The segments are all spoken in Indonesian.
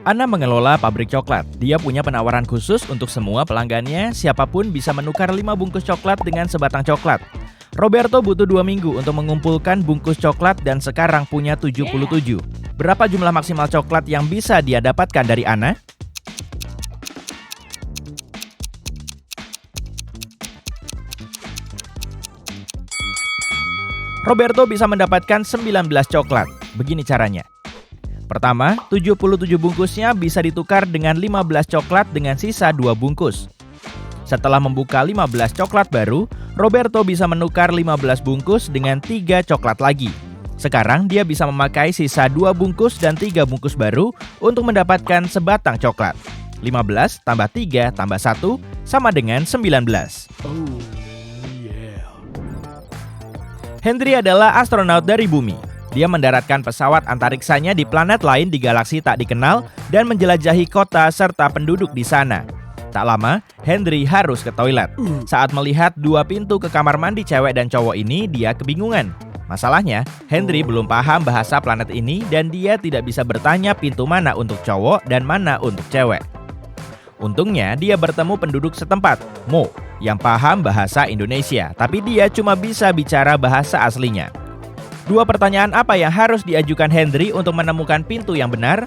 Ana mengelola pabrik coklat. Dia punya penawaran khusus untuk semua pelanggannya. Siapapun bisa menukar 5 bungkus coklat dengan sebatang coklat. Roberto butuh 2 minggu untuk mengumpulkan bungkus coklat dan sekarang punya 77. Berapa jumlah maksimal coklat yang bisa dia dapatkan dari Ana? Roberto bisa mendapatkan 19 coklat. Begini caranya. Pertama, 77 bungkusnya bisa ditukar dengan 15 coklat dengan sisa 2 bungkus. Setelah membuka 15 coklat baru, Roberto bisa menukar 15 bungkus dengan 3 coklat lagi. Sekarang dia bisa memakai sisa 2 bungkus dan 3 bungkus baru untuk mendapatkan sebatang coklat. 15 tambah 3 tambah 1 sama dengan 19. Henry adalah astronot dari bumi. Dia mendaratkan pesawat antariksanya di planet lain di galaksi tak dikenal dan menjelajahi kota serta penduduk di sana. Tak lama, Henry harus ke toilet. Saat melihat 2 pintu ke kamar mandi cewek dan cowok ini, dia kebingungan. Masalahnya, Henry belum paham bahasa planet ini dan dia tidak bisa bertanya pintu mana untuk cowok dan mana untuk cewek. Untungnya, dia bertemu penduduk setempat, Mo, yang paham bahasa Indonesia, tapi dia cuma bisa bicara bahasa aslinya. 2 pertanyaan apa yang harus diajukan Henry untuk menemukan pintu yang benar?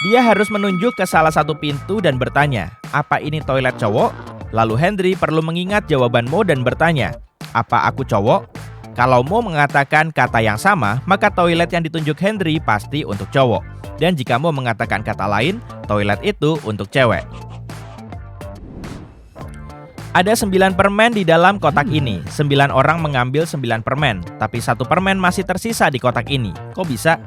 Dia harus menunjuk ke salah satu pintu dan bertanya, apa ini toilet cowok? Lalu Henry perlu mengingat jawaban Mo dan bertanya, apa aku cowok? Kalau Mo mengatakan kata yang sama, maka toilet yang ditunjuk Henry pasti untuk cowok. Dan jika Mo mengatakan kata lain, toilet itu untuk cewek. Ada 9 permen di dalam kotak ini. 9 orang mengambil 9 permen, tapi 1 permen masih tersisa di kotak ini. Kok bisa?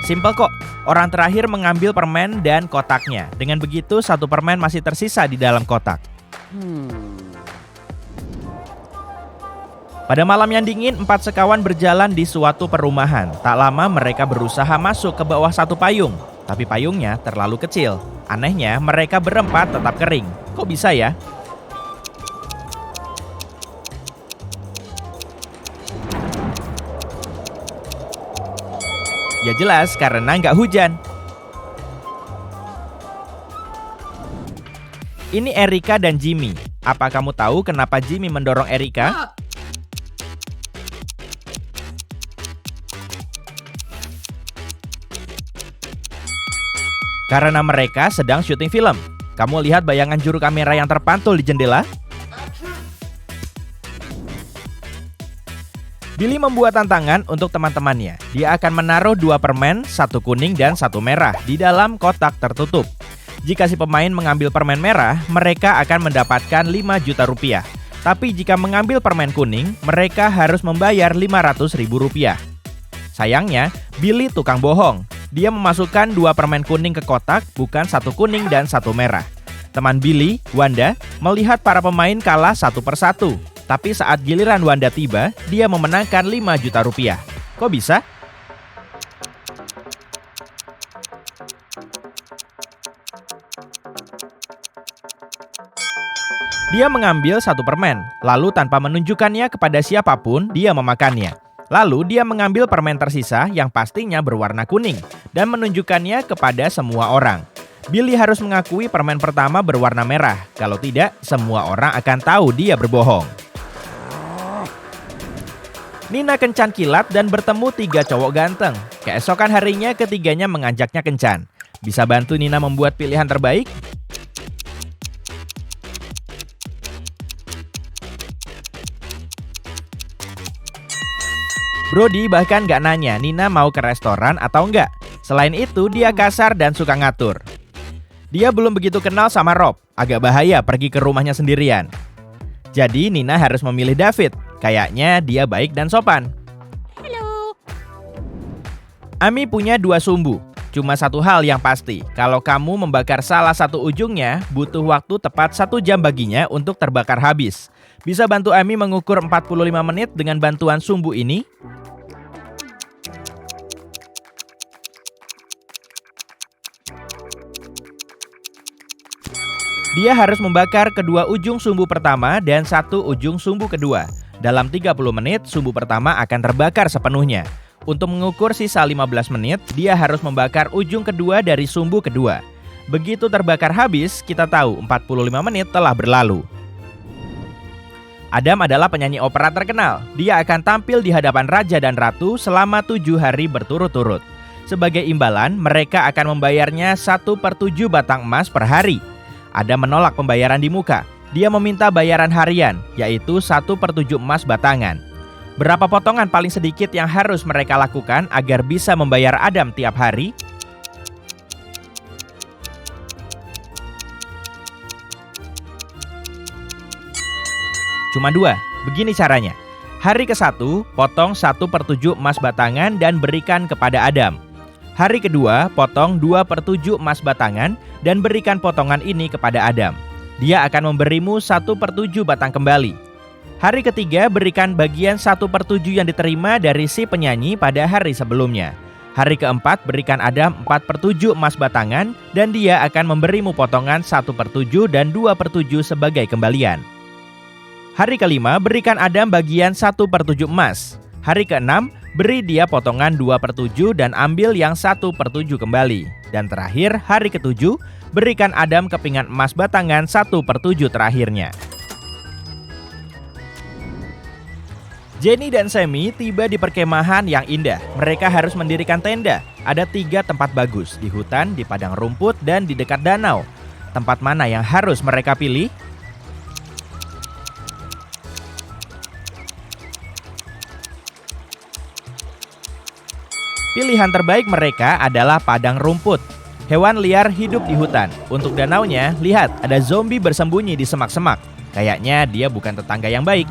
Simpel kok. Orang terakhir mengambil permen dan kotaknya. Dengan begitu, 1 permen masih tersisa di dalam kotak. Pada malam yang dingin, 4 sekawan berjalan di suatu perumahan. Tak lama mereka berusaha masuk ke bawah satu payung, tapi payungnya terlalu kecil. Anehnya, mereka berempat tetap kering. Kok bisa ya? Ya jelas, karena nggak hujan. Ini Erika dan Jimmy. Apa kamu tahu kenapa Jimmy mendorong Erika? Karena mereka sedang syuting film. Kamu lihat bayangan juru kamera yang terpantul di jendela? Billy membuat tantangan untuk teman-temannya. Dia akan menaruh 2 permen, 1 kuning dan 1 merah di dalam kotak tertutup. Jika si pemain mengambil permen merah, mereka akan mendapatkan 5 juta rupiah. Tapi jika mengambil permen kuning, mereka harus membayar 500 ribu rupiah. Sayangnya, Billy tukang bohong. Dia memasukkan 2 permen kuning ke kotak, bukan 1 kuning dan 1 merah. Teman Billy, Wanda, melihat para pemain kalah 1 per 1. Tapi saat giliran Wanda tiba, dia memenangkan 5 juta rupiah. Kok bisa? Dia mengambil 1 permen, lalu tanpa menunjukkannya kepada siapapun, dia memakannya. Lalu dia mengambil permen tersisa yang pastinya berwarna kuning dan menunjukkannya kepada semua orang. Billy harus mengakui permen pertama berwarna merah. Kalau tidak, semua orang akan tahu dia berbohong. Nina kencan kilat dan bertemu 3 cowok ganteng. Keesokan harinya ketiganya mengajaknya kencan. Bisa bantu Nina membuat pilihan terbaik? Brody bahkan gak nanya Nina mau ke restoran atau enggak. Selain itu, dia kasar dan suka ngatur. Dia belum begitu kenal sama Rob. Agak bahaya pergi ke rumahnya sendirian. Jadi Nina harus memilih David. Kayaknya dia baik dan sopan. Halo. Ami punya 2 sumbu. Cuma satu hal yang pasti. Kalau kamu membakar salah satu ujungnya, butuh waktu tepat 1 jam baginya untuk terbakar habis. Bisa bantu Ami mengukur 45 menit dengan bantuan sumbu ini? Dia harus membakar kedua ujung sumbu pertama dan satu ujung sumbu kedua. Dalam 30 menit, sumbu pertama akan terbakar sepenuhnya. Untuk mengukur sisa 15 menit, dia harus membakar ujung kedua dari sumbu kedua. Begitu terbakar habis, kita tahu 45 menit telah berlalu. Adam adalah penyanyi opera terkenal. Dia akan tampil di hadapan raja dan ratu selama 7 hari berturut-turut. Sebagai imbalan, mereka akan membayarnya 1/7 batang emas per hari. Adam menolak pembayaran di muka. Dia meminta bayaran harian, yaitu 1/7 emas batangan. Berapa potongan paling sedikit yang harus mereka lakukan agar bisa membayar Adam tiap hari? Cuma 2, begini caranya. Hari ke-1, potong 1/7 emas batangan dan berikan kepada Adam. Hari kedua, potong 2/7 emas batangan dan berikan potongan ini kepada Adam. Dia akan memberimu 1/7 batang kembali. Hari ketiga, berikan bagian 1/7 yang diterima dari si penyanyi pada hari sebelumnya. Hari keempat, berikan Adam 4/7 emas batangan dan dia akan memberimu potongan 1/7 dan 2/7 sebagai kembalian. Hari kelima, berikan Adam bagian 1/7 emas. Hari keenam, beri dia potongan 2/7 dan ambil yang 1/7 kembali. Dan terakhir, hari ke-7, berikan Adam kepingan emas batangan 1/7 terakhirnya. Jenny dan Sammy tiba di perkemahan yang indah. Mereka harus mendirikan tenda. Ada 3 tempat bagus, di hutan, di padang rumput, dan di dekat danau. Tempat mana yang harus mereka pilih? Pilihan terbaik mereka adalah padang rumput. Hewan liar hidup di hutan. Untuk danaunya, lihat ada zombie bersembunyi di semak-semak. Kayaknya dia bukan tetangga yang baik.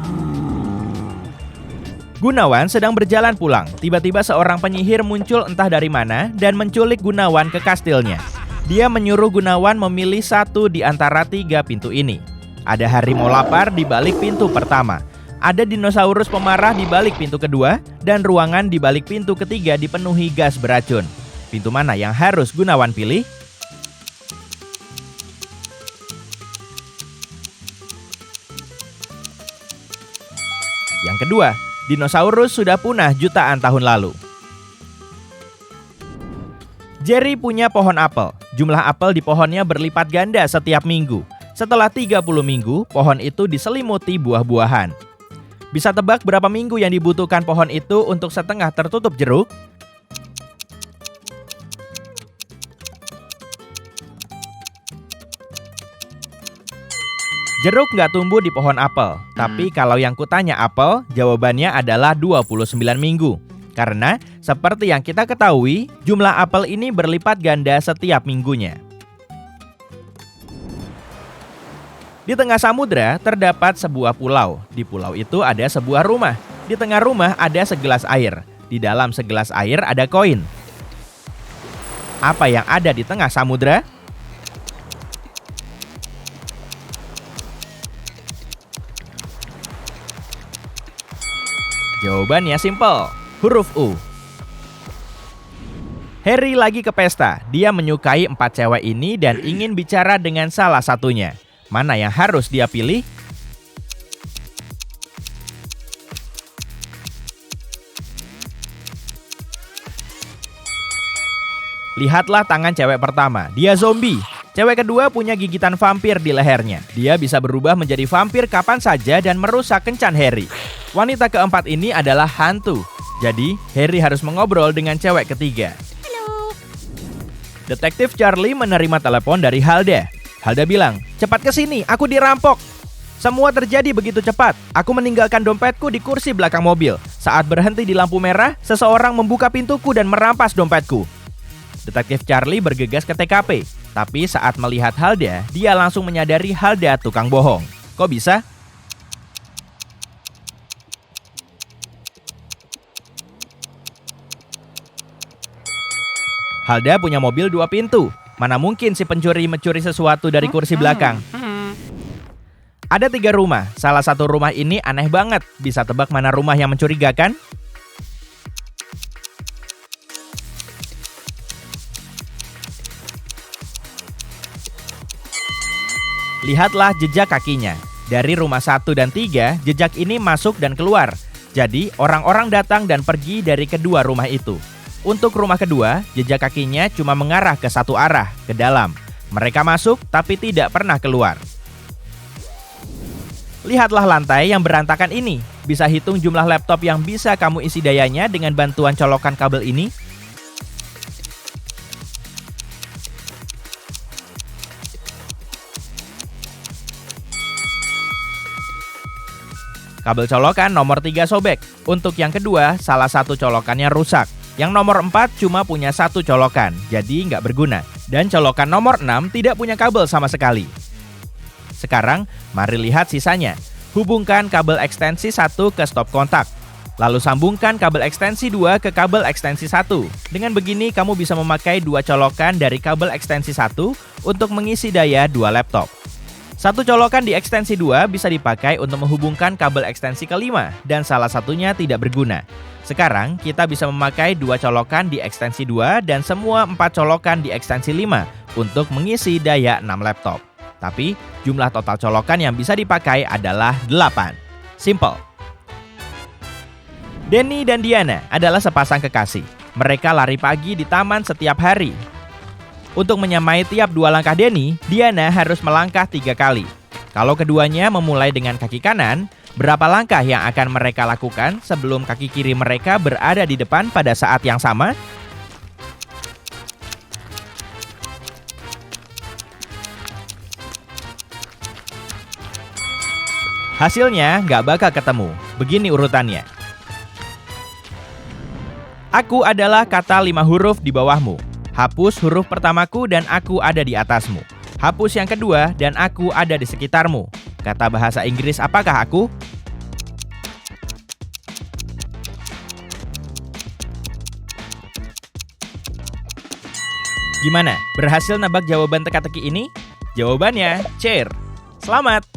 Gunawan sedang berjalan pulang. Tiba-tiba seorang penyihir muncul entah dari mana dan menculik Gunawan ke kastilnya. Dia menyuruh Gunawan memilih satu di antara 3 pintu ini. Ada harimau lapar di balik pintu pertama. Ada dinosaurus pemarah di balik pintu kedua, dan ruangan di balik pintu ketiga dipenuhi gas beracun. Pintu mana yang harus Gunawan pilih? Yang kedua, dinosaurus sudah punah jutaan tahun lalu. Jerry punya pohon apel. Jumlah apel di pohonnya berlipat ganda setiap minggu. Setelah 30 minggu, pohon itu diselimuti buah-buahan. Bisa tebak berapa minggu yang dibutuhkan pohon itu untuk setengah tertutup jeruk? Jeruk nggak tumbuh di pohon apel, tapi kalau yang kutanya apel, jawabannya adalah 29 minggu. Karena seperti yang kita ketahui, jumlah apel ini berlipat ganda setiap minggunya. Di tengah samudra terdapat sebuah pulau. Di pulau itu ada sebuah rumah. Di tengah rumah ada segelas air. Di dalam segelas air ada koin. Apa yang ada di tengah samudra? Jawabannya simpel, huruf U. Harry lagi ke pesta. Dia menyukai 4 cewek ini dan ingin bicara dengan salah satunya. Mana yang harus dia pilih? Lihatlah tangan cewek pertama, dia zombie. Cewek kedua punya gigitan vampir di lehernya. Dia bisa berubah menjadi vampir kapan saja dan merusak kencan Harry. Wanita keempat ini adalah hantu. Jadi, Harry harus mengobrol dengan cewek ketiga. Halo. Detektif Charlie menerima telepon dari Halda. Halda bilang, "Cepat ke sini, aku dirampok." Semua terjadi begitu cepat. Aku meninggalkan dompetku di kursi belakang mobil. Saat berhenti di lampu merah, seseorang membuka pintuku dan merampas dompetku. Detektif Charlie bergegas ke TKP. Tapi saat melihat Halda, dia langsung menyadari Halda tukang bohong. Kok bisa? Halda punya mobil 2 pintu. Mana mungkin si pencuri mencuri sesuatu dari kursi belakang? Ada 3 rumah. Salah satu rumah ini aneh banget. Bisa tebak mana rumah yang mencurigakan? Lihatlah jejak kakinya. Dari rumah 1 dan 3, jejak ini masuk dan keluar. Jadi, orang-orang datang dan pergi dari kedua rumah itu. Untuk rumah kedua, jejak kakinya cuma mengarah ke satu arah, ke dalam. Mereka masuk tapi tidak pernah keluar. Lihatlah lantai yang berantakan ini. Bisa hitung jumlah laptop yang bisa kamu isi dayanya dengan bantuan colokan kabel ini? Kabel colokan nomor 3 sobek. Untuk yang kedua, salah satu colokannya rusak. Yang nomor 4 cuma punya satu colokan, jadi nggak berguna. Dan colokan nomor 6 tidak punya kabel sama sekali. Sekarang, mari lihat sisanya. Hubungkan kabel ekstensi 1 ke stop kontak. Lalu sambungkan kabel ekstensi 2 ke kabel ekstensi 1. Dengan begini, kamu bisa memakai 2 colokan dari kabel ekstensi 1 untuk mengisi daya 2 laptop. Satu colokan di ekstensi 2 bisa dipakai untuk menghubungkan kabel ekstensi ke-5 dan salah satunya tidak berguna. Sekarang kita bisa memakai 2 colokan di ekstensi 2 dan semua 4 colokan di ekstensi 5 untuk mengisi daya 6 laptop. Tapi jumlah total colokan yang bisa dipakai adalah 8. Simple. Denny dan Diana adalah sepasang kekasih. Mereka lari pagi di taman setiap hari. Untuk menyamai tiap 2 langkah Denny, Diana harus melangkah 3 kali. Kalau keduanya memulai dengan kaki kanan, berapa langkah yang akan mereka lakukan sebelum kaki kiri mereka berada di depan pada saat yang sama? Hasilnya nggak bakal ketemu. Begini urutannya. Aku adalah kata 5 huruf di bawahmu. Hapus huruf pertamaku dan aku ada di atasmu. Hapus yang kedua dan aku ada di sekitarmu. Kata bahasa Inggris apakah aku? Gimana? Berhasil nebak jawaban teka-teki ini? Jawabannya chair. Selamat!